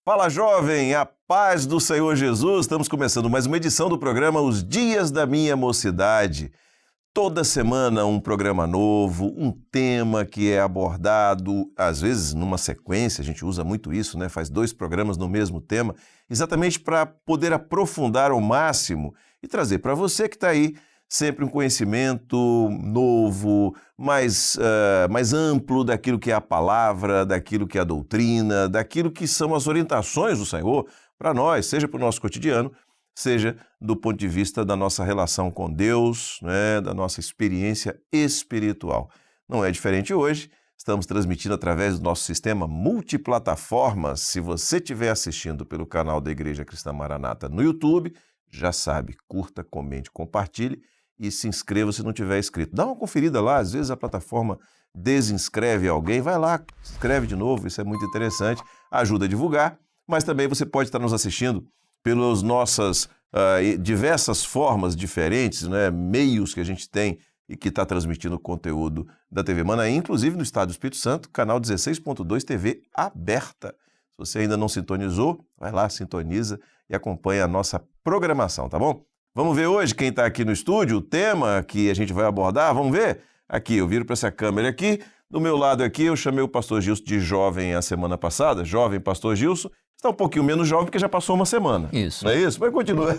Fala, jovem, a paz do Senhor Jesus. Estamos começando mais uma edição do programa Os Dias da Minha Mocidade. Toda semana um programa novo, um tema que é abordado, às vezes numa sequência, a gente usa muito isso, né? Faz 2 programas no mesmo tema, exatamente para poder aprofundar ao máximo e trazer para você que está aí sempre um conhecimento novo, mais amplo daquilo que é a palavra, daquilo que é a doutrina, daquilo que são as orientações do Senhor para nós, seja para o nosso cotidiano, seja do ponto de vista da nossa relação com Deus, né, da nossa experiência espiritual. Não é diferente hoje, estamos transmitindo através do nosso sistema multiplataformas. Se você estiver assistindo pelo canal da Igreja Cristã Maranata no YouTube, já sabe, curta, comente, compartilhe e se inscreva se não tiver inscrito. Dá uma conferida lá, às vezes a plataforma desinscreve alguém, vai lá, se inscreve de novo, isso é muito interessante, ajuda a divulgar, mas também você pode estar nos assistindo pelas nossas diversas formas diferentes, né, meios que a gente tem e que está transmitindo o conteúdo da TV Manaim, inclusive no Estado do Espírito Santo, canal 16.2 TV aberta. Se você ainda não sintonizou, vai lá, sintoniza e acompanha a nossa programação, tá bom? Vamos ver hoje quem está aqui no estúdio, o tema que a gente vai abordar, vamos ver? Aqui, eu viro para essa câmera aqui, do meu lado aqui eu chamei o pastor Gilson de jovem a semana passada, jovem pastor Gilson, está um pouquinho menos jovem porque já passou uma semana. Isso. Não é isso? Mas continua.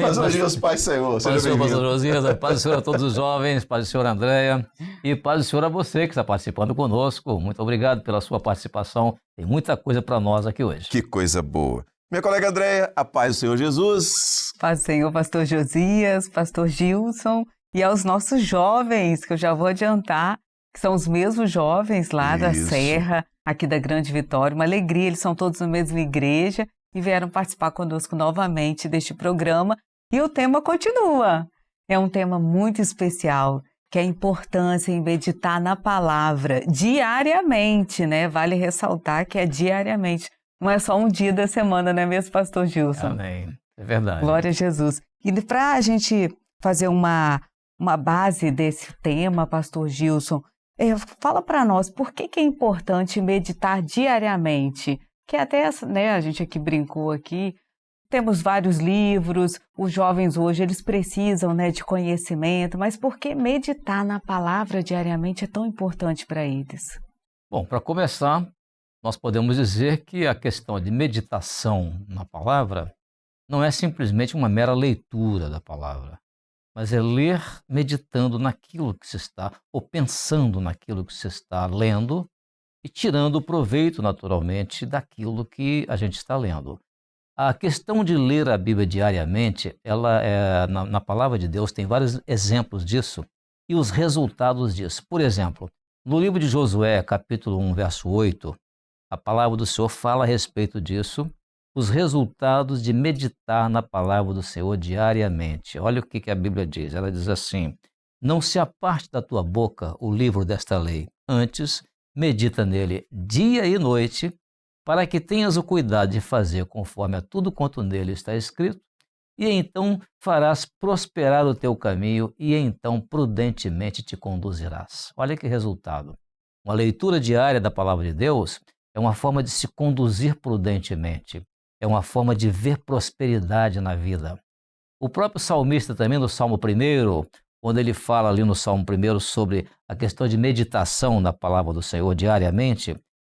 Pastor Gilson, Pai Senhor, seja bem-vindo. Pastor Josias, paz do Senhor a todos os jovens, paz do Senhor Andréia e paz do Senhor a você que está participando conosco. Muito obrigado pela sua participação, tem muita coisa para nós aqui hoje. Que coisa boa. Minha colega Andréia, a paz do Senhor Jesus. Paz do Senhor, pastor Josias, pastor Gilson e aos nossos jovens, que eu já vou adiantar, que são os mesmos jovens lá da Serra, aqui da Grande Vitória. Uma alegria, eles são todos na mesma igreja e vieram participar conosco novamente deste programa. E o tema continua. É um tema muito especial, que é a importância em meditar na palavra diariamente, né? Vale ressaltar que é diariamente. Não é só um dia da semana, não é mesmo, pastor Gilson? Amém. É verdade. Glória a Jesus. E para a gente fazer uma base desse tema, pastor Gilson, fala para nós por que é importante meditar diariamente? Que até, né, a gente aqui brincou aqui, temos vários livros, os jovens hoje eles precisam, né, de conhecimento, mas por que meditar na palavra diariamente é tão importante para eles? Bom, para começar, nós podemos dizer que a questão de meditação na palavra não é simplesmente uma mera leitura da palavra, mas é ler meditando naquilo que se está, ou pensando naquilo que se está lendo e tirando proveito, naturalmente, daquilo que a gente está lendo. A questão de ler a Bíblia diariamente, na palavra de Deus tem vários exemplos disso e os resultados disso. Por exemplo, no livro de Josué, capítulo 1, verso 8, a palavra do Senhor fala a respeito disso, os resultados de meditar na palavra do Senhor diariamente. Olha o que a Bíblia diz. Ela diz assim: não se aparte da tua boca o livro desta lei, antes medita nele dia e noite, para que tenhas o cuidado de fazer conforme a tudo quanto nele está escrito, e então farás prosperar o teu caminho, e então prudentemente te conduzirás. Olha que resultado. Uma leitura diária da palavra de Deus é uma forma de se conduzir prudentemente, é uma forma de ver prosperidade na vida. O próprio salmista também, no Salmo 1, quando ele fala ali no Salmo 1 sobre a questão de meditação na palavra do Senhor diariamente,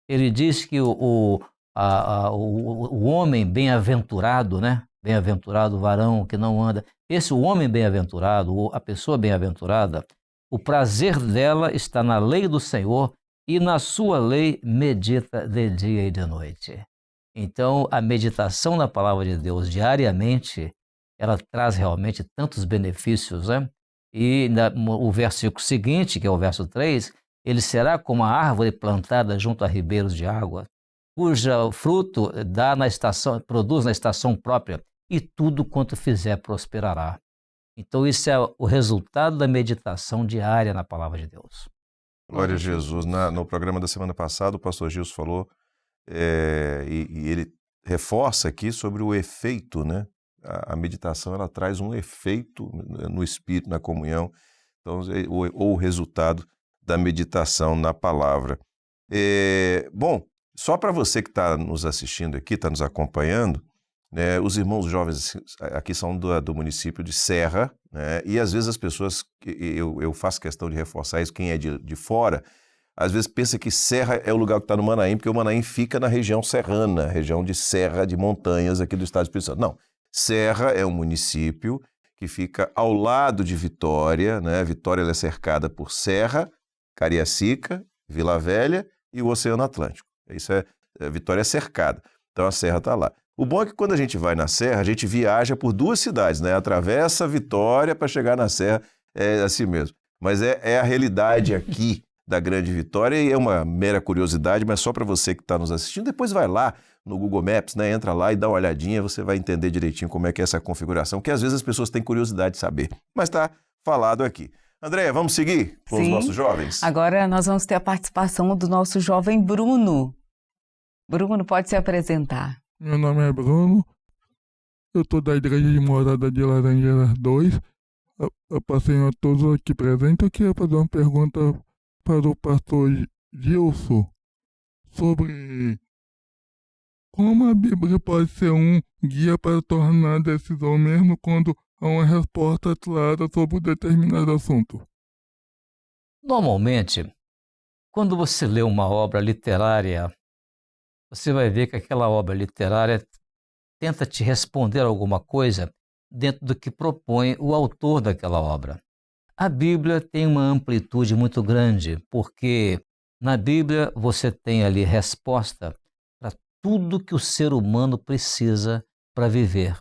ele diz que o homem bem-aventurado, né? Bem-aventurado o varão que não anda. O homem bem-aventurado, a pessoa bem-aventurada, o prazer dela está na lei do Senhor e na sua lei medita de dia e de noite. Então, a meditação na palavra de Deus diariamente, ela traz realmente tantos benefícios, né? E o versículo seguinte, que é o verso 3, ele será como a árvore plantada junto a ribeiros de água, cujo fruto produz na estação própria, e tudo quanto fizer prosperará. Então, isso é o resultado da meditação diária na palavra de Deus. Glória a Jesus. No programa da semana passada, o pastor Gilson falou, e ele reforça aqui sobre o efeito, né? A meditação, ela traz um efeito no espírito, na comunhão, então, ou o resultado da meditação na palavra. Bom, Só para você que está nos assistindo aqui, está nos acompanhando, né, os irmãos jovens aqui são do município de Serra, né, e às vezes as pessoas, eu faço questão de reforçar isso, quem é de fora, às vezes pensa que Serra é o lugar que está no Manaim, porque o Manaim fica na região serrana, região de serra, de montanhas aqui do estado do Espírito Santo. Não, Serra é um município que fica ao lado de Vitória, né? Vitória ela é cercada por Serra, Cariacica, Vila Velha e o Oceano Atlântico. Isso Vitória é cercada, então a Serra está lá. O bom é que quando a gente vai na Serra, a gente viaja por 2 cidades, né? Atravessa Vitória para chegar na Serra, é assim mesmo. Mas é a realidade aqui da Grande Vitória e é uma mera curiosidade, mas só para você que está nos assistindo, depois vai lá no Google Maps, né? Entra lá e dá uma olhadinha, você vai entender direitinho como é que é essa configuração, que às vezes as pessoas têm curiosidade de saber, mas está falado aqui. Andréia, vamos seguir com os nossos jovens? Agora nós vamos ter a participação do nosso jovem Bruno. Bruno, pode se apresentar. Meu nome é Bruno, eu estou da Igreja de Morada de Laranjeiras 2. Eu passei a todos aqui presentes. Eu queria fazer uma pergunta para o pastor Gilson sobre como a Bíblia pode ser um guia para tornar a decisão mesmo quando há uma resposta clara sobre um determinado assunto. Normalmente, quando você lê uma obra literária, você vai ver que aquela obra literária tenta te responder alguma coisa dentro do que propõe o autor daquela obra. A Bíblia tem uma amplitude muito grande, porque na Bíblia você tem ali resposta para tudo que o ser humano precisa para viver.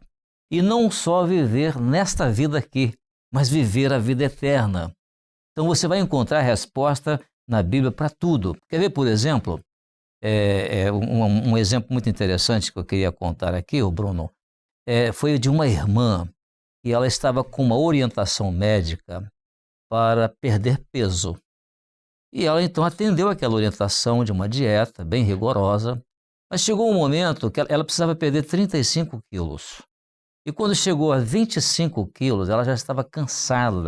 E não só viver nesta vida aqui, mas viver a vida eterna. Então você vai encontrar resposta na Bíblia para tudo. Quer ver, por exemplo, um exemplo muito interessante que eu queria contar aqui, o Bruno, foi de uma irmã e ela estava com uma orientação médica para perder peso. E ela então atendeu aquela orientação de uma dieta bem rigorosa, mas chegou um momento que ela precisava perder 35 quilos. E quando chegou a 25 quilos, ela já estava cansada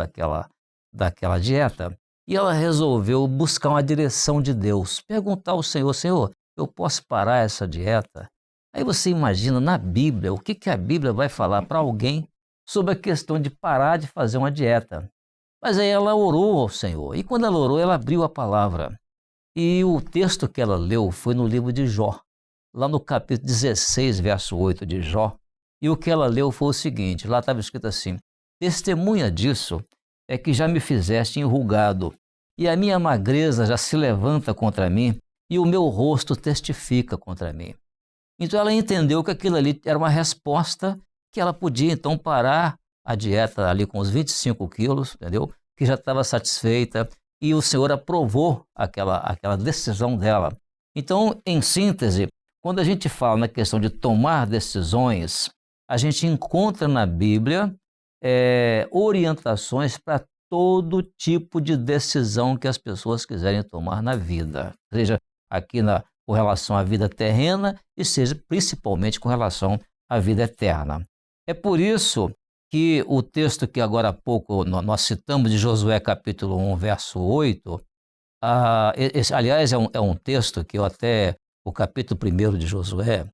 daquela dieta e ela resolveu buscar uma direção de Deus, perguntar ao Senhor: Senhor, eu posso parar essa dieta? Aí você imagina na Bíblia, o que a Bíblia vai falar para alguém sobre a questão de parar de fazer uma dieta? Mas aí ela orou ao Senhor, e quando ela orou, ela abriu a palavra. E o texto que ela leu foi no livro de Jó, lá no capítulo 16, verso 8 de Jó. E o que ela leu foi o seguinte, lá estava escrito assim: testemunha disso é que já me fizeste enrugado, e a minha magreza já se levanta contra mim, e o meu rosto testifica contra mim. Então ela entendeu que aquilo ali era uma resposta que ela podia então parar a dieta ali com os 25 quilos, entendeu? Que já estava satisfeita, e o Senhor aprovou aquela decisão dela. Então, em síntese, quando a gente fala na questão de tomar decisões, a gente encontra na Bíblia orientações para todo tipo de decisão que as pessoas quiserem tomar na vida, seja aqui com relação à vida terrena e seja principalmente com relação à vida eterna. É por isso que o texto que agora há pouco nós citamos de Josué capítulo 1, verso 8, aliás é um texto que o capítulo 1 de Josué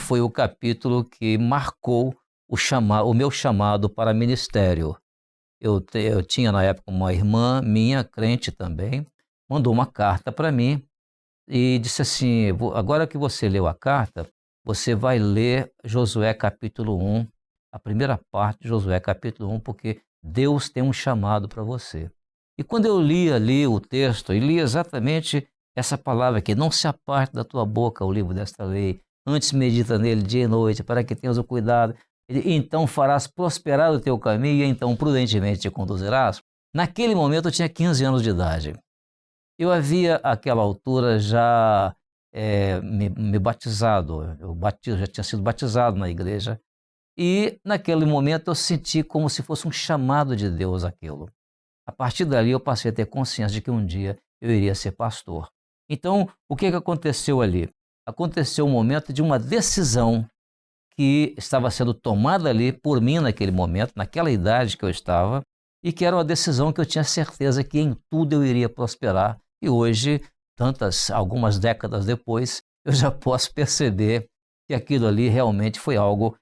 foi o capítulo que marcou o meu chamado para ministério. Eu tinha na época uma irmã minha, crente também, mandou uma carta para mim e disse assim: agora que você leu a carta, você vai ler Josué capítulo 1, a primeira parte de Josué capítulo 1, porque Deus tem um chamado para você. E quando eu li ali o texto, e li exatamente essa palavra aqui: não se aparte da tua boca o livro desta lei, antes medita nele dia e noite, para que tenhas o cuidado, e então farás prosperar o teu caminho, e então prudentemente te conduzirás. Naquele momento eu tinha 15 anos de idade. Eu havia, àquela altura, já me batizado, já tinha sido batizado na igreja, e naquele momento eu senti como se fosse um chamado de Deus aquilo. A partir dali eu passei a ter consciência de que um dia eu iria ser pastor. Então, o que aconteceu ali? Aconteceu um momento de uma decisão que estava sendo tomada ali por mim naquele momento, naquela idade que eu estava, e que era uma decisão que eu tinha certeza que em tudo eu iria prosperar. E hoje algumas décadas depois, eu já posso perceber que aquilo ali realmente foi algo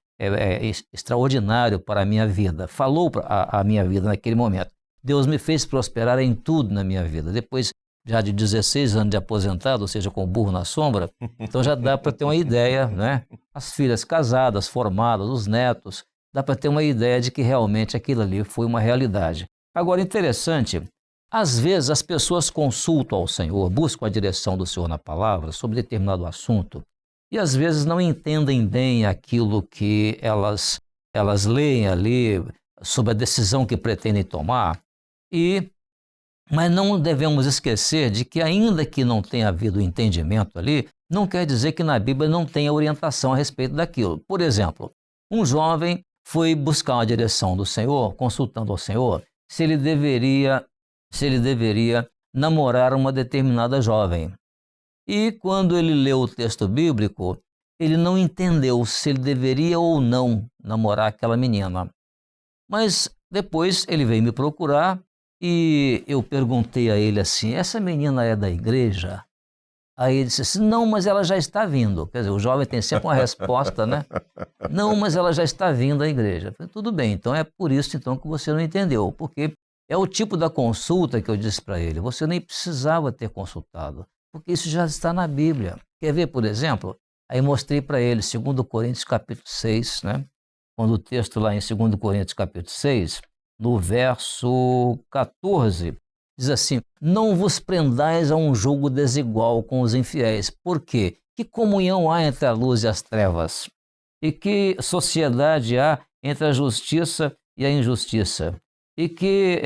extraordinário para a minha vida. Falou a minha vida naquele momento. Deus me fez prosperar em tudo na minha vida. Depois já de 16 anos de aposentado, ou seja, com o burro na sombra, então já dá para ter uma ideia, né? As filhas casadas, formadas, os netos, dá para ter uma ideia de que realmente aquilo ali foi uma realidade. Agora, interessante, às vezes as pessoas consultam ao Senhor, buscam a direção do Senhor na palavra sobre determinado assunto, e às vezes não entendem bem aquilo que elas leem ali sobre a decisão que pretendem tomar, mas não devemos esquecer de que ainda que não tenha havido entendimento ali, não quer dizer que na Bíblia não tenha orientação a respeito daquilo. Por exemplo, um jovem foi buscar uma direção do Senhor, consultando ao Senhor, se ele deveria namorar uma determinada jovem. E quando ele leu o texto bíblico, ele não entendeu se ele deveria ou não namorar aquela menina. Mas depois ele veio me procurar e eu perguntei a ele assim, essa menina é da igreja? Aí ele disse assim, não, mas ela já está vindo. Quer dizer, o jovem tem sempre uma resposta, né? Não, mas ela já está vindo à igreja. Eu falei, tudo bem, então é por isso então que você não entendeu, porque é o tipo da consulta que eu disse para ele, você nem precisava ter consultado, porque isso já está na Bíblia. Quer ver, por exemplo? Aí mostrei para ele, 2 Coríntios capítulo 6, né? Quando o texto lá em 2 Coríntios capítulo 6, no verso 14, diz assim, não vos prendais a um jugo desigual com os infiéis. Por quê? Que comunhão há entre a luz e as trevas? E que sociedade há entre a justiça e a injustiça? E que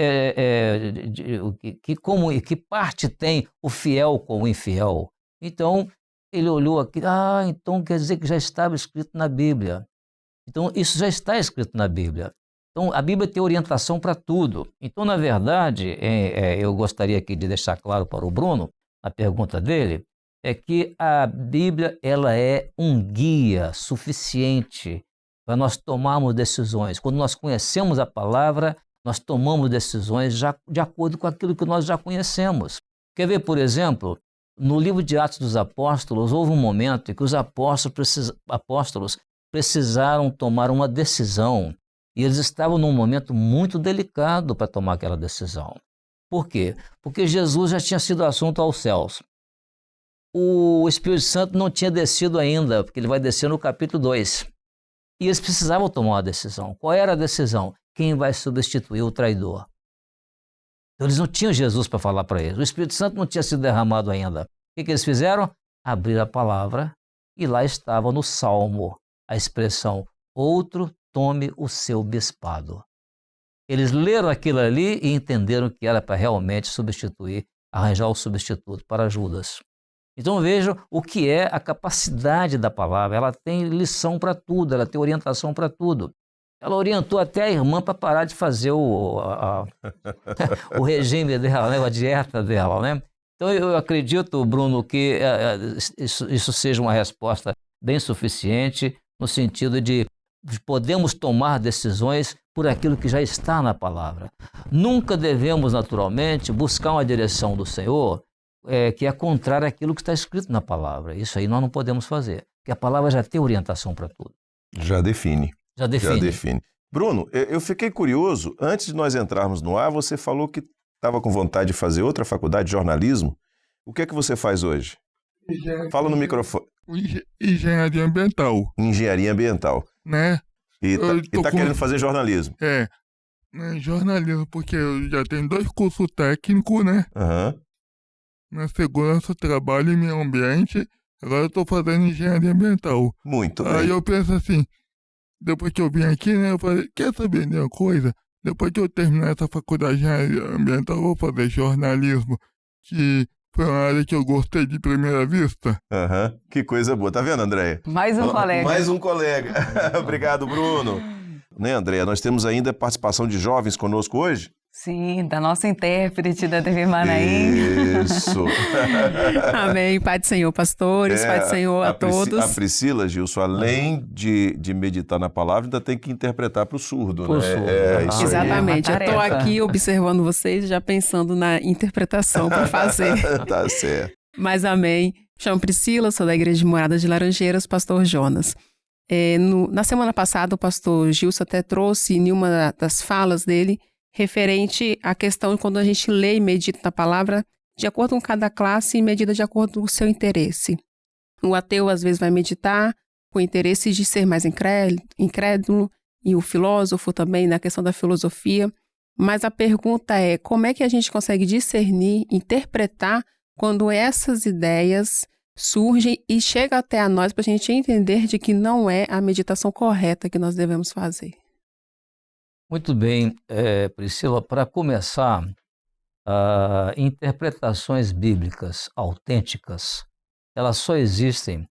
parte tem o fiel com o infiel? Então, ele olhou aqui, então quer dizer que já estava escrito na Bíblia. Então, isso já está escrito na Bíblia. Então, a Bíblia tem orientação para tudo. Então, na verdade, eu gostaria aqui de deixar claro para o Bruno, a pergunta dele, é que a Bíblia ela é um guia suficiente para nós tomarmos decisões. Quando nós conhecemos a palavra, nós tomamos decisões já de acordo com aquilo que nós já conhecemos. Quer ver, por exemplo, no livro de Atos dos Apóstolos, houve um momento em que os apóstolos precisaram tomar uma decisão e eles estavam num momento muito delicado para tomar aquela decisão. Por quê? Porque Jesus já tinha sido assunto aos céus. O Espírito Santo não tinha descido ainda, porque ele vai descer no capítulo 2. E eles precisavam tomar uma decisão. Qual era a decisão? Quem vai substituir o traidor? Então eles não tinham Jesus para falar para eles. O Espírito Santo não tinha sido derramado ainda. O que eles fizeram? Abriram a palavra e lá estava no Salmo a expressão, outro tome o seu bispado. Eles leram aquilo ali e entenderam que era para realmente substituir, arranjar o substituto para Judas. Então vejam o que é a capacidade da palavra. Ela tem lição para tudo, ela tem orientação para tudo. Ela orientou até a irmã para parar de fazer o regime dela, né, a dieta dela, né? Então eu acredito, Bruno, que isso seja uma resposta bem suficiente no sentido de podemos tomar decisões por aquilo que já está na palavra. Nunca devemos, naturalmente, buscar uma direção do Senhor que é contrária àquilo que está escrito na palavra. Isso aí nós não podemos fazer, porque a palavra já tem orientação para tudo. Já define. Já define. Bruno, eu fiquei curioso, antes de nós entrarmos no ar, você falou que estava com vontade de fazer outra faculdade de jornalismo. O que é que você faz hoje? Fala no microfone. Engenharia ambiental. Engenharia ambiental. Né? E tá querendo fazer jornalismo. Jornalismo, porque eu já tenho 2 cursos técnicos, né? Na segurança, trabalho e meio ambiente. Agora eu estou fazendo engenharia ambiental. Muito bem. Aí eu penso assim, depois que eu vim aqui, né? Eu falei, quer saber de uma coisa? Depois que eu terminar essa faculdade de engenharia ambiental, eu vou fazer jornalismo, que foi uma área que eu gostei de primeira vista. Que coisa boa. Tá vendo, Andréia? Mais um colega. Mais um colega. Obrigado, Bruno. Né, Andréia? Nós temos ainda participação de jovens conosco hoje? Sim, da nossa intérprete da TV Manaim. Isso. Amém. Pai do Senhor, pastores, Pai do Senhor a todos. A Priscila, Gilson, além de meditar na palavra, ainda tem que interpretar para o surdo, né? Isso exatamente. Eu estou aqui observando vocês, já pensando na interpretação para fazer. Tá certo. Mas amém. Chamo Priscila, sou da Igreja de Morada de Laranjeiras, pastor Jonas. Na semana passada, o pastor Gilson até trouxe em uma das falas dele, referente à questão de quando a gente lê e medita na palavra, de acordo com cada classe e medida de acordo com o seu interesse. O ateu, às vezes, vai meditar com o interesse de ser mais incrédulo, e o filósofo também, na questão da filosofia. Mas a pergunta é, como é que a gente consegue discernir, interpretar, quando essas ideias surgem e chegam até a nós para a gente entender de que não é a meditação correta que nós devemos fazer? Muito bem, Priscila, para começar, interpretações bíblicas autênticas, elas só existem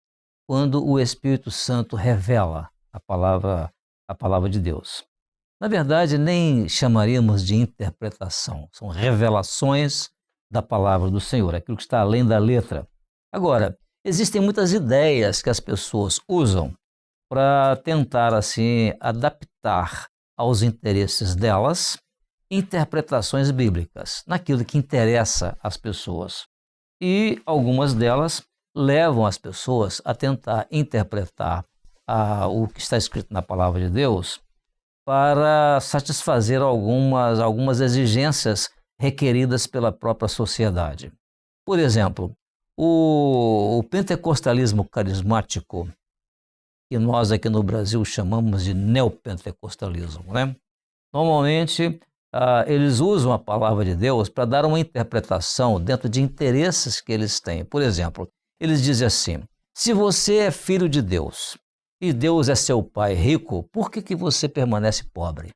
quando o Espírito Santo revela a palavra de Deus. Na verdade, nem chamaríamos de interpretação, são revelações da palavra do Senhor, aquilo que está além da letra. Agora, existem muitas ideias que as pessoas usam para tentar, assim, adaptar aos interesses delas interpretações bíblicas, naquilo que interessa às pessoas. E algumas delas levam as pessoas a tentar interpretar o que está escrito na palavra de Deus para satisfazer algumas exigências requeridas pela própria sociedade. Por exemplo, o pentecostalismo carismático, que nós aqui no Brasil chamamos de neopentecostalismo, né? Normalmente, eles usam a palavra de Deus para dar uma interpretação dentro de interesses que eles têm. Por exemplo, eles dizem assim: se você é filho de Deus e Deus é seu pai rico, por que você permanece pobre?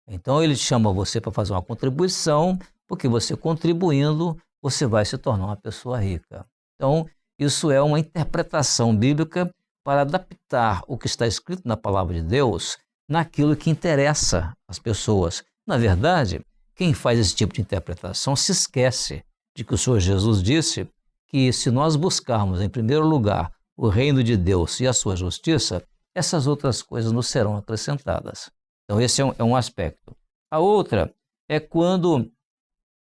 Então ele chama você para fazer uma contribuição, porque você contribuindo, você vai se tornar uma pessoa rica. Então, isso é uma interpretação bíblica para adaptar o que está escrito na palavra de Deus naquilo que interessa às pessoas. Na verdade, quem faz esse tipo de interpretação se esquece de que o Senhor Jesus disse que se nós buscarmos em primeiro lugar o reino de Deus e a sua justiça, essas outras coisas nos serão acrescentadas. Então esse é um aspecto. A outra é quando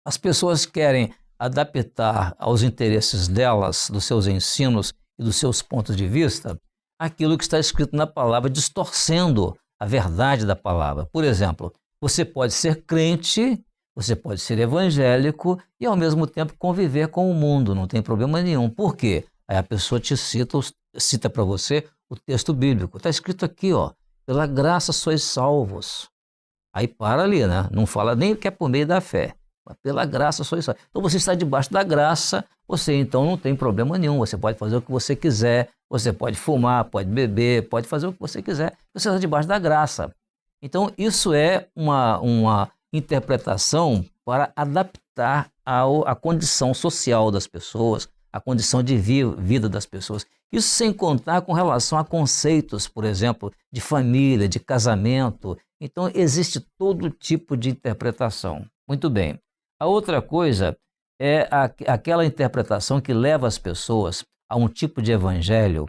as pessoas querem adaptar aos interesses delas, dos seus ensinos e dos seus pontos de vista, aquilo que está escrito na palavra, distorcendo a verdade da palavra. Por exemplo, você pode ser crente, você pode ser evangélico e ao mesmo tempo conviver com o mundo, não tem problema nenhum. Por quê? Aí a pessoa te cita para você o texto bíblico. Está escrito aqui, ó, pela graça sois salvos. Aí para ali, né? Não fala nem que é por meio da fé, mas pela graça sois salvos. Então você está debaixo da graça, você então não tem problema nenhum. Você pode fazer o que você quiser, você pode fumar, pode beber, pode fazer o que você quiser. Você está debaixo da graça. Então isso é uma interpretação para adaptar a condição social das pessoas, a condição de vida das pessoas. Isso sem contar com relação a conceitos, por exemplo, de família, de casamento. Então, existe todo tipo de interpretação. Muito bem. A outra coisa é aquela interpretação que leva as pessoas a um tipo de evangelho,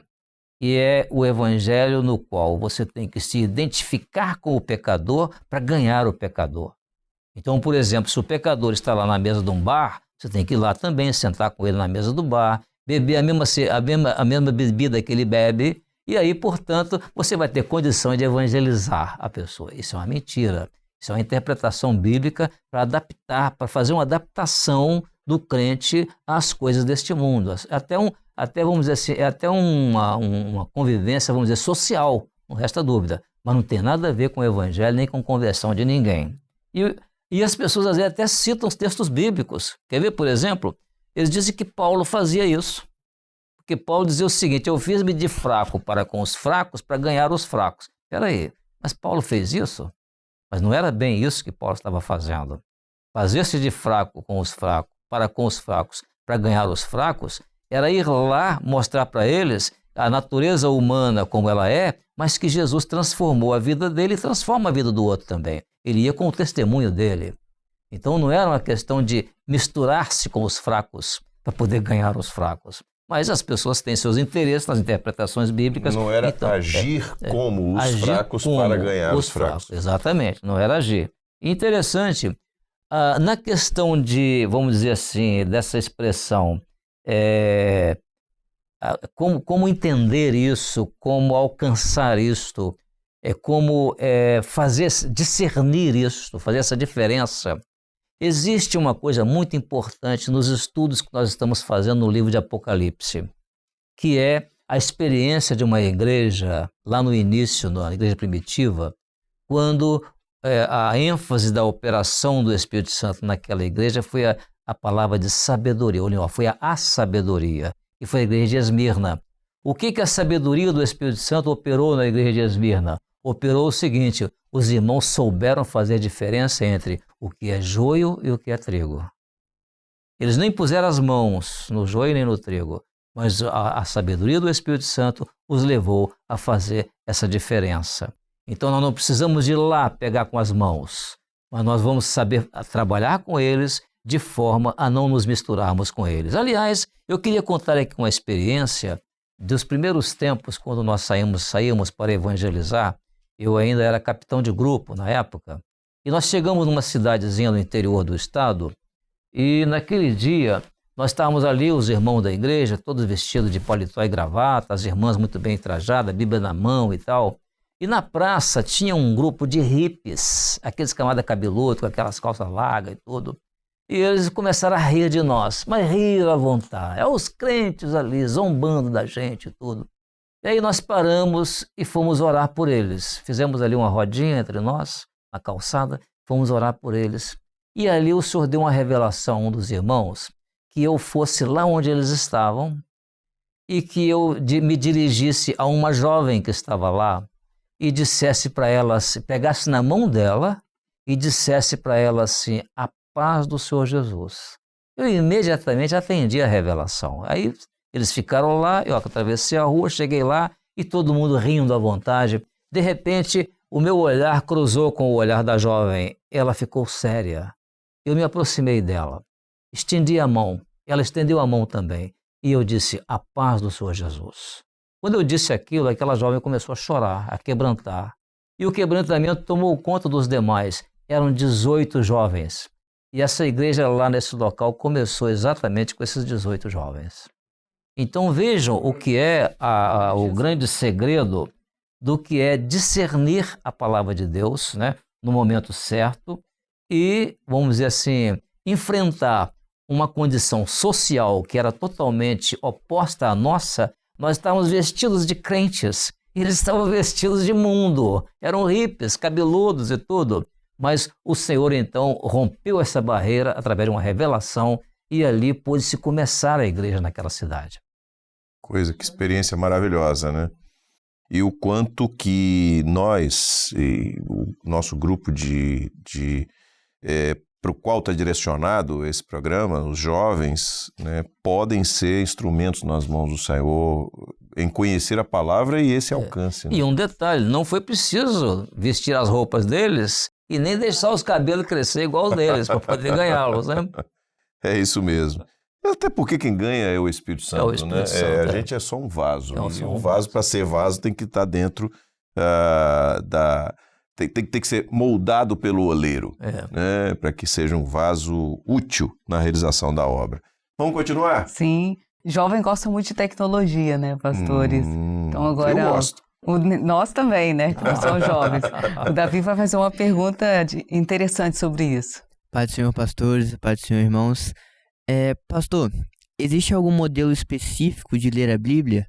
que é o evangelho no qual você tem que se identificar com o pecador para ganhar o pecador. Então, por exemplo, se o pecador está lá na mesa de um bar, você tem que ir lá também, sentar com ele na mesa do bar, beber a mesma bebida que ele bebe, e aí, portanto, você vai ter condição de evangelizar a pessoa. Isso é uma mentira. Isso é uma interpretação bíblica para adaptar, para fazer uma adaptação do crente às coisas deste mundo. Até vamos dizer assim, até uma convivência, vamos dizer, social, não resta dúvida. Mas não tem nada a ver com o evangelho, nem com conversão de ninguém. E as pessoas às vezes até citam os textos bíblicos. Quer ver, por exemplo? Eles dizem que Paulo fazia isso. Porque Paulo dizia o seguinte: eu fiz-me de fraco para com os fracos para ganhar os fracos. Espera aí, mas Paulo fez isso? Mas não era bem isso que Paulo estava fazendo. Fazer-se de fraco com os fracos, para com os fracos, para ganhar os fracos, era ir lá mostrar para eles a natureza humana como ela é, mas que Jesus transformou a vida dele e transforma a vida do outro também. Ele ia com o testemunho dele. Então não era uma questão de misturar-se com os fracos para poder ganhar os fracos. Mas as pessoas têm seus interesses nas interpretações bíblicas. Não era então, agir como os fracos para ganhar os fracos. Exatamente, não era agir. Interessante, na questão de, vamos dizer assim, dessa expressão, como entender isso, como alcançar isto, como discernir isto, fazer essa diferença. Existe uma coisa muito importante nos estudos que nós estamos fazendo no livro de Apocalipse, que é a experiência de uma igreja, lá no início, na igreja primitiva, quando a ênfase da operação do Espírito Santo naquela igreja foi a palavra de sabedoria, foi a sabedoria, e foi a igreja de Esmirna. O que a sabedoria do Espírito Santo operou na igreja de Esmirna? Operou o seguinte: os irmãos souberam fazer a diferença entre o que é joio e o que é trigo. Eles nem puseram as mãos no joio nem no trigo, mas a sabedoria do Espírito Santo os levou a fazer essa diferença. Então nós não precisamos ir lá pegar com as mãos, mas nós vamos saber trabalhar com eles de forma a não nos misturarmos com eles. Aliás, eu queria contar aqui uma experiência dos primeiros tempos, quando nós saímos para evangelizar. Eu ainda era capitão de grupo na época, e nós chegamos numa cidadezinha no interior do estado, e naquele dia nós estávamos ali, os irmãos da igreja, todos vestidos de paletó e gravata, as irmãs muito bem trajadas, Bíblia na mão e tal. E na praça tinha um grupo de hippies, aqueles camada cabeludo, com aquelas calças largas e tudo. E eles começaram a rir de nós, mas riram à vontade. Os crentes ali, zombando da gente e tudo. E aí nós paramos e fomos orar por eles. Fizemos ali uma rodinha entre nós, na calçada, fomos orar por eles. E ali o Senhor deu uma revelação a um dos irmãos, que eu fosse lá onde eles estavam e que eu me dirigisse a uma jovem que estava lá e dissesse para ela, pegasse na mão dela e dissesse para ela assim: a paz do Senhor Jesus. Eu imediatamente atendi a revelação. Aí eles ficaram lá, eu atravessei a rua, cheguei lá e todo mundo rindo à vontade. De repente, o meu olhar cruzou com o olhar da jovem. Ela ficou séria. Eu me aproximei dela, estendi a mão, ela estendeu a mão também. E eu disse: a paz do Senhor Jesus. Quando eu disse aquilo, aquela jovem começou a chorar, a quebrantar. E o quebrantamento tomou conta dos demais. Eram 18 jovens. E essa igreja lá nesse local começou exatamente com esses 18 jovens. Então vejam o que é o grande segredo do que é discernir a palavra de Deus, né, no momento certo e, vamos dizer assim, enfrentar uma condição social que era totalmente oposta à nossa. Nós estávamos vestidos de crentes e eles estavam vestidos de mundo, eram hippies, cabeludos e tudo. Mas o Senhor então rompeu essa barreira através de uma revelação e ali pôde-se começar a igreja naquela cidade. Que experiência maravilhosa, né? E o quanto que nós, e o nosso grupo para o qual está direcionado esse programa, os jovens, né, podem ser instrumentos nas mãos do Senhor em conhecer a palavra e esse alcance. Né? E um detalhe, não foi preciso vestir as roupas deles e nem deixar os cabelos crescer igual os deles para poder ganhá-los, né? É isso mesmo. Até porque quem ganha é o Espírito Santo, o Espírito né? Santo, a gente é só um vaso. É um vaso, para ser vaso, tem que estar dentro tem que ser moldado pelo oleiro, né? Para que seja um vaso útil na realização da obra. Vamos continuar? Sim. Jovem gosta muito de tecnologia, né, pastores? Então agora eu gosto. Nós também, né, que nós somos jovens. O Davi vai fazer uma pergunta interessante sobre isso. Pai do Senhor, pastores, Pai do Senhor, irmãos. Pastor, existe algum modelo específico de ler a Bíblia?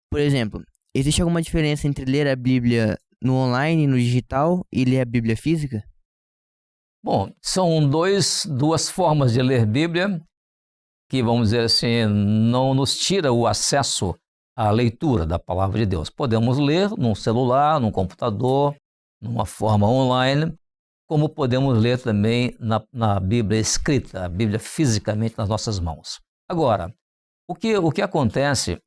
Por exemplo, existe alguma diferença entre ler a Bíblia no online, no digital, e ler a Bíblia física? Bom, são duas formas de ler Bíblia que, vamos dizer assim, não nos tira o acesso à leitura da palavra de Deus. Podemos ler num celular, num computador, numa forma online, como podemos ler também na Bíblia escrita, a Bíblia fisicamente nas nossas mãos. Agora, o que acontece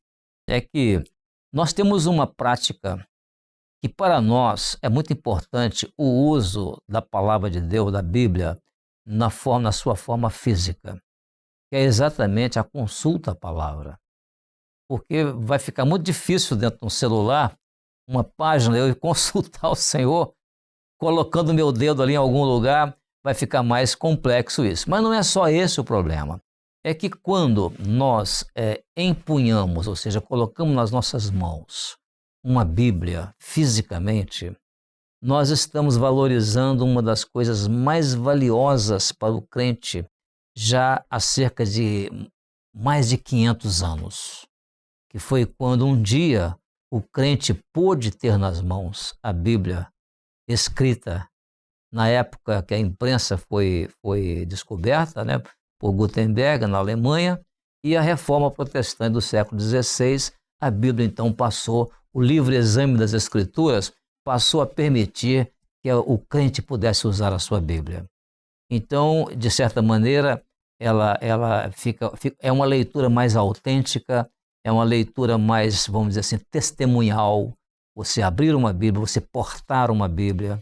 é que nós temos uma prática que para nós é muito importante o uso da palavra de Deus, da Bíblia, na sua forma física, que é exatamente a consulta à palavra. Porque vai ficar muito difícil dentro de um celular, uma página, eu consultar o Senhor, colocando meu dedo ali em algum lugar, vai ficar mais complexo isso. Mas não é só esse o problema. é que quando nós empunhamos, ou seja, colocamos nas nossas mãos uma Bíblia fisicamente, nós estamos valorizando uma das coisas mais valiosas para o crente já há cerca de mais de 500 anos, que foi quando um dia o crente pôde ter nas mãos a Bíblia escrita na época que a imprensa foi descoberta, né, por Gutenberg, na Alemanha, e a Reforma Protestante do século XVI, a Bíblia então passou, o livre exame das Escrituras passou a permitir que o crente pudesse usar a sua Bíblia. Então, de certa maneira, ela é uma leitura mais autêntica, é uma leitura mais, vamos dizer assim, testemunhal. Você abrir uma Bíblia, você portar uma Bíblia,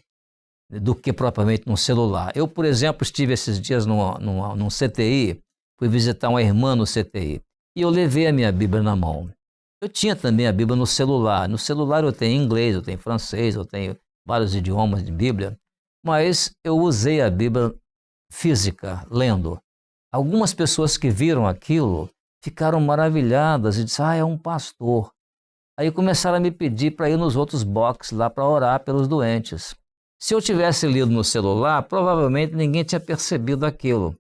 do que propriamente num celular. Eu, por exemplo, estive esses dias num CTI, fui visitar uma irmã no CTI, e eu levei a minha Bíblia na mão. Eu tinha também a Bíblia no celular. No celular eu tenho inglês, eu tenho francês, eu tenho vários idiomas de Bíblia, mas eu usei a Bíblia física, lendo. Algumas pessoas que viram aquilo ficaram maravilhadas e disseram, é um pastor. Aí começaram a me pedir para ir nos outros boxes lá para orar pelos doentes. Se eu tivesse lido no celular, provavelmente ninguém tinha percebido aquilo.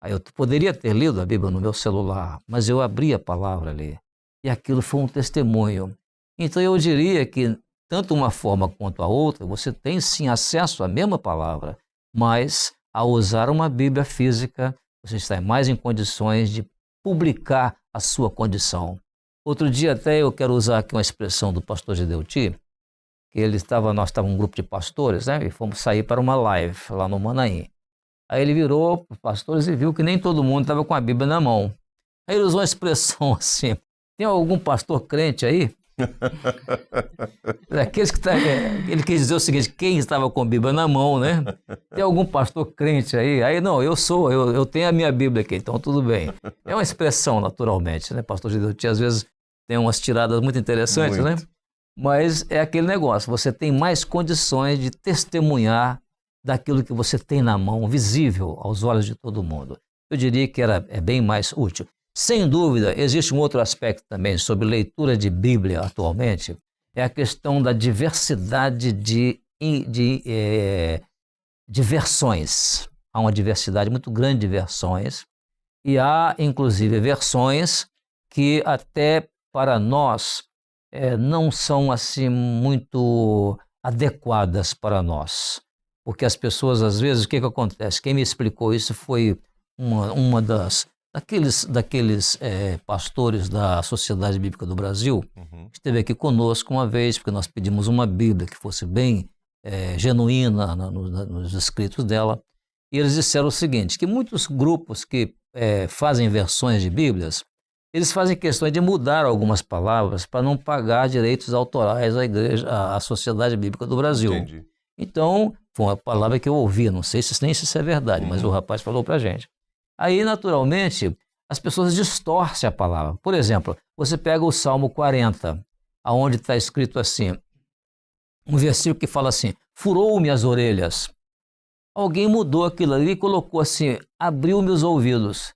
Aí eu poderia ter lido a Bíblia no meu celular, mas eu abri a palavra ali. E aquilo foi um testemunho. Então eu diria que, tanto uma forma quanto a outra, você tem sim acesso à mesma palavra, mas ao usar uma Bíblia física, você está mais em condições de publicar a sua condição. Outro dia até eu quero usar aqui uma expressão do pastor Gedeuti, que nós estávamos um grupo de pastores, né, e fomos sair para uma live lá no Manaim. Aí ele virou para os pastores e viu que nem todo mundo estava com a Bíblia na mão. Aí ele usou uma expressão assim, tem algum pastor crente aí? Aqueles que ele quis dizer o seguinte, quem estava com a Bíblia na mão, né? Tem algum pastor crente aí? Aí não, eu tenho a minha Bíblia aqui, então tudo bem. É uma expressão, naturalmente, né? Pastor Gedeuti às vezes tem umas tiradas muito interessantes, né? Mas é aquele negócio, você tem mais condições de testemunhar daquilo que você tem na mão, visível aos olhos de todo mundo. Eu diria que é bem mais útil. Sem dúvida, existe um outro aspecto também sobre leitura de Bíblia atualmente, é a questão da diversidade de versões. Há uma diversidade muito grande de versões e há, inclusive, versões que até para nós não são assim muito adequadas para nós. Porque as pessoas, às vezes, o que acontece? Quem me explicou isso foi uma daqueles pastores da Sociedade Bíblica do Brasil, que esteve aqui conosco uma vez, porque nós pedimos uma Bíblia que fosse bem genuína nos escritos dela, e eles disseram o seguinte, que muitos grupos que fazem versões de Bíblias, eles fazem questão de mudar algumas palavras para não pagar direitos autorais à Sociedade Bíblica do Brasil. Entendi. Então, foi uma palavra que eu ouvi, não sei nem se isso é verdade, mas o rapaz falou para a gente. Aí, naturalmente, as pessoas distorcem a palavra. Por exemplo, você pega o Salmo 40, onde está escrito assim, um versículo que fala assim, furou-me as orelhas. Alguém mudou aquilo ali e colocou assim, abriu meus ouvidos.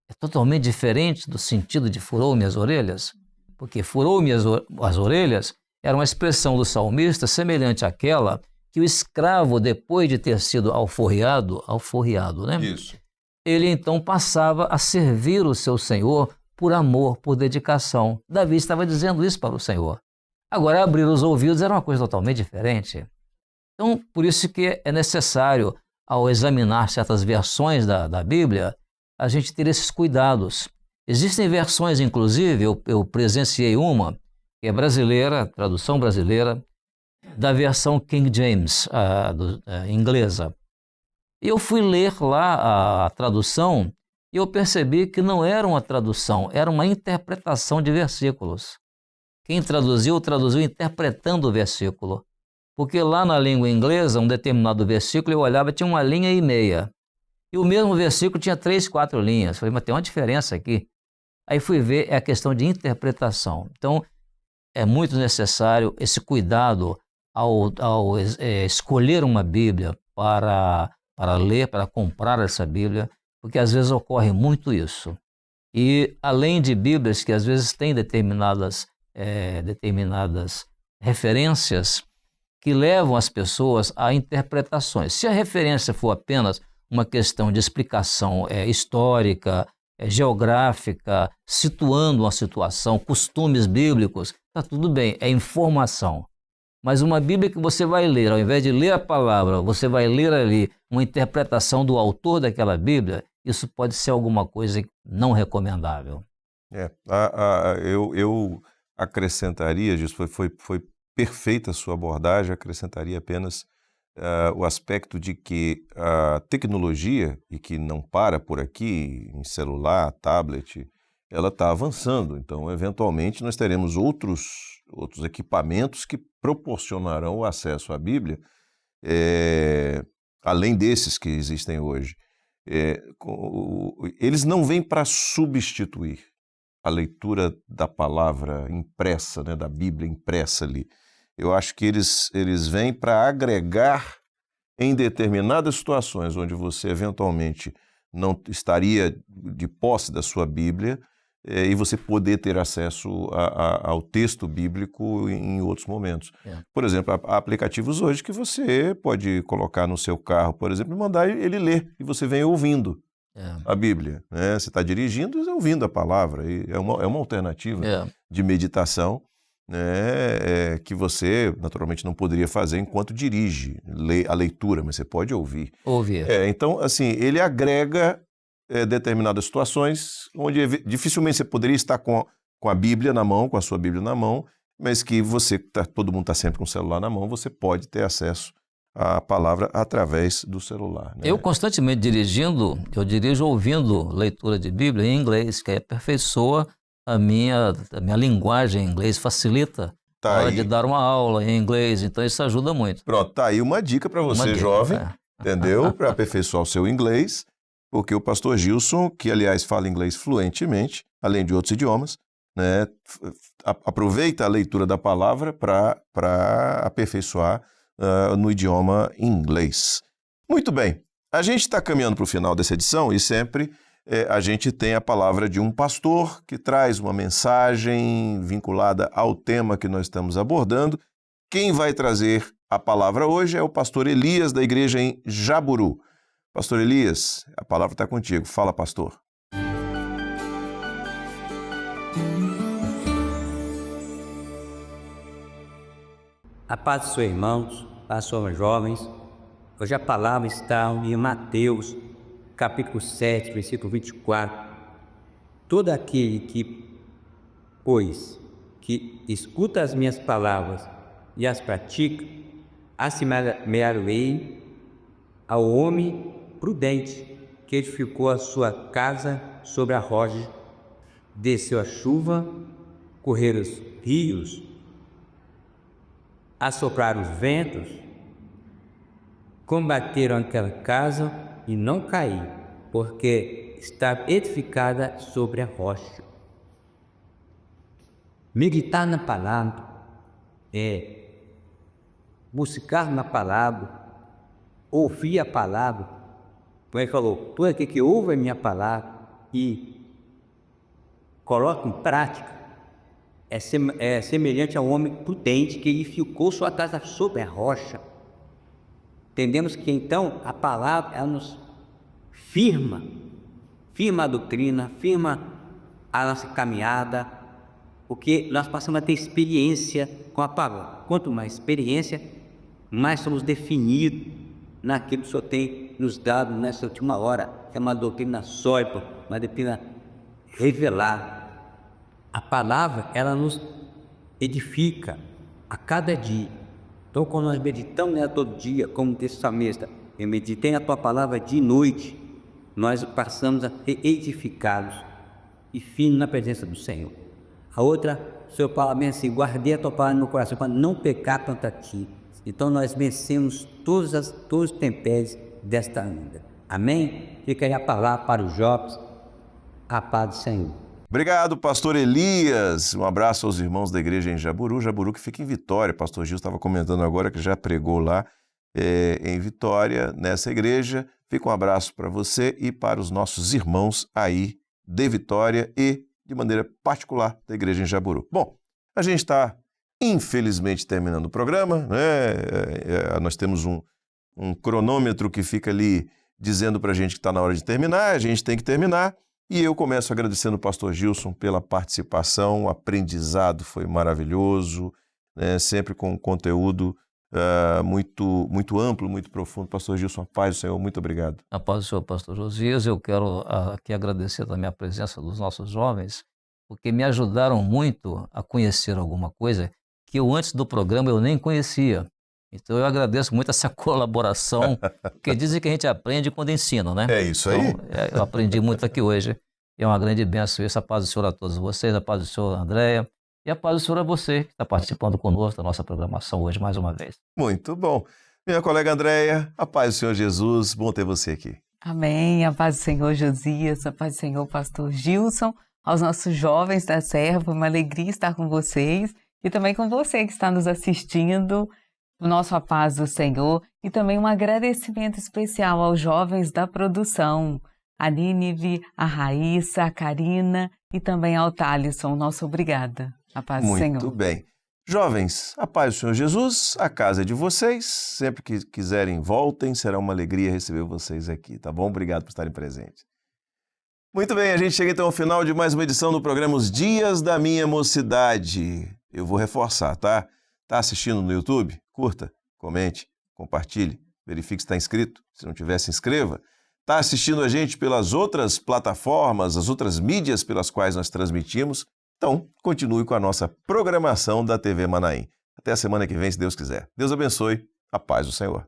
É totalmente diferente do sentido de furou-me as orelhas, porque furou-me as orelhas era uma expressão do salmista semelhante àquela que o escravo, depois de ter sido alforriado, né? Isso. Ele então passava a servir o seu Senhor por amor, por dedicação. Davi estava dizendo isso para o Senhor. Agora, abrir os ouvidos era uma coisa totalmente diferente. Então, por isso que é necessário, ao examinar certas versões da Bíblia, a gente ter esses cuidados. Existem versões, inclusive, eu presenciei uma, que é brasileira, tradução brasileira, da versão King James, inglesa. E eu fui ler lá a tradução e eu percebi que não era uma tradução, era uma interpretação de versículos. Quem traduziu interpretando o versículo. Porque lá na língua inglesa, um determinado versículo, eu olhava, tinha 1,5 linhas. E o mesmo versículo tinha 3, 4 linhas. Falei, mas tem uma diferença aqui. Aí fui ver, é a questão de interpretação. Então, é muito necessário esse cuidado ao escolher uma Bíblia para ler, para comprar essa Bíblia, porque às vezes ocorre muito isso. E além de Bíblias que às vezes têm determinadas referências que levam as pessoas a interpretações. Se a referência for apenas uma questão de explicação histórica, geográfica, situando uma situação, costumes bíblicos, está tudo bem, é informação. Mas uma Bíblia que você vai ler, ao invés de ler a palavra, você vai ler ali uma interpretação do autor daquela Bíblia, isso pode ser alguma coisa não recomendável. Eu acrescentaria, foi perfeita a sua abordagem, acrescentaria apenas o aspecto de que a tecnologia, e que não para por aqui, em celular, tablet, ela está avançando. Então, eventualmente, nós teremos outros equipamentos que proporcionarão o acesso à Bíblia, além desses que existem hoje. Eles não vêm para substituir a leitura da palavra impressa, né, da Bíblia impressa ali. Eu acho que eles vêm para agregar em determinadas situações onde você eventualmente não estaria de posse da sua Bíblia e você poder ter acesso ao texto bíblico em outros momentos. Por exemplo, há aplicativos hoje que você pode colocar no seu carro, por exemplo, e mandar ele ler, e você vem ouvindo a Bíblia, né? Você está dirigindo e ouvindo a palavra, e é uma alternativa de meditação, né, que você naturalmente não poderia fazer enquanto dirige a leitura, mas você pode ouvir. Então, assim, ele agrega determinadas situações onde dificilmente você poderia estar com a Bíblia na mão, com a sua Bíblia na mão, mas que todo mundo está sempre com o celular na mão, você pode ter acesso à palavra através do celular, né? Eu constantemente dirigindo, eu dirijo ouvindo leitura de Bíblia em inglês, que aperfeiçoa a minha linguagem em inglês, facilita a hora de dar uma aula em inglês, então isso ajuda muito. Pronto, tá aí uma dica para você, jovem, entendeu? Para aperfeiçoar o seu inglês, porque o pastor Gilson, que aliás fala inglês fluentemente, além de outros idiomas, né, aproveita a leitura da palavra para aperfeiçoar no idioma inglês. Muito bem, a gente está caminhando para o final dessa edição e sempre a gente tem a palavra de um pastor que traz uma mensagem vinculada ao tema que nós estamos abordando. Quem vai trazer a palavra hoje é o pastor Elias, da igreja em Jaburu. Pastor Elias, a palavra está contigo. Fala, pastor. A paz dos seus irmãos, a seus jovens. Hoje a palavra está em Mateus, capítulo 7, versículo 24. Todo aquele que escuta as minhas palavras e as pratica, assemelharei ao homem prudente que edificou a sua casa sobre a rocha. Desceu a chuva, correram os rios, assopraram os ventos, combateram aquela casa e não caiu, porque está edificada sobre a rocha. Meditar na palavra buscar na palavra, ouvir a palavra. Como ele falou, todo aquele que ouve a minha palavra e coloca em prática é semelhante ao homem prudente que edificou sua casa sobre a rocha. Entendemos que então a palavra ela nos firma a doutrina, firma a nossa caminhada, porque nós passamos a ter experiência com a palavra. Quanto mais experiência, mais somos definidos naquilo que o Senhor tem nos dado nessa última hora, que é uma doutrina sólida, uma doutrina revelada. A palavra, ela nos edifica a cada dia. Então, quando nós meditamos nela todo dia, como diz o salmista, eu meditei na tua palavra dia e noite, nós passamos a ser edificados e firmes na presença do Senhor. A outra, o Senhor fala bem assim, guardei a tua palavra no meu coração para não pecar contra ti. Então nós vencemos todos os tempéries desta vida. Amém? Fica aí a palavra para os jovens, a paz do Senhor. Obrigado, pastor Elias. Um abraço aos irmãos da igreja em Jaburu. Jaburu que fica em Vitória. Pastor Gil estava comentando agora que já pregou lá em Vitória, nessa igreja. Fica um abraço para você e para os nossos irmãos aí de Vitória e, de maneira particular, da Igreja em Jaburu. Bom, a gente está, infelizmente, terminando o programa, né? Nós temos um cronômetro que fica ali dizendo para a gente que está na hora de terminar, a gente tem que terminar. E eu começo agradecendo o pastor Gilson pela participação, o aprendizado foi maravilhoso, né? Sempre com um conteúdo muito amplo, muito profundo. Pastor Gilson, a paz do Senhor, muito obrigado. A paz do Senhor, pastor Josias. Eu quero aqui agradecer também a presença dos nossos jovens, porque me ajudaram muito a conhecer alguma coisa que eu, antes do programa, eu nem conhecia. Então eu agradeço muito essa colaboração, porque dizem que a gente aprende quando ensina, né? É isso aí. Então, eu aprendi muito aqui hoje. É uma grande bênção isso. A paz do Senhor a todos vocês, a paz do Senhor, Andréia, e a paz do Senhor a você, que está participando conosco da nossa programação hoje, mais uma vez. Muito bom. Minha colega Andréia, a paz do Senhor Jesus, bom ter você aqui. Amém. A paz do Senhor Josias, a paz do Senhor pastor Gilson, aos nossos jovens da Serra, foi uma alegria estar com vocês e também com você que está nos assistindo. O nosso A Paz do Senhor e também um agradecimento especial aos jovens da produção, a Nínive, a Raíssa, a Karina e também ao Thalisson. Nosso obrigada. A paz do Senhor. Muito bem. Jovens, a paz do Senhor Jesus, a casa é de vocês. Sempre que quiserem, voltem. Será uma alegria receber vocês aqui, tá bom? Obrigado por estarem presentes. Muito bem, a gente chega então ao final de mais uma edição do programa Os Dias da Minha Mocidade. Eu vou reforçar, tá? Tá assistindo no YouTube? Curta, comente, compartilhe, verifique se está inscrito. Se não tiver, se inscreva. Está assistindo a gente pelas outras plataformas, as outras mídias pelas quais nós transmitimos? Então, continue com a nossa programação da TV Manaim. Até a semana que vem, se Deus quiser. Deus abençoe. A paz do Senhor.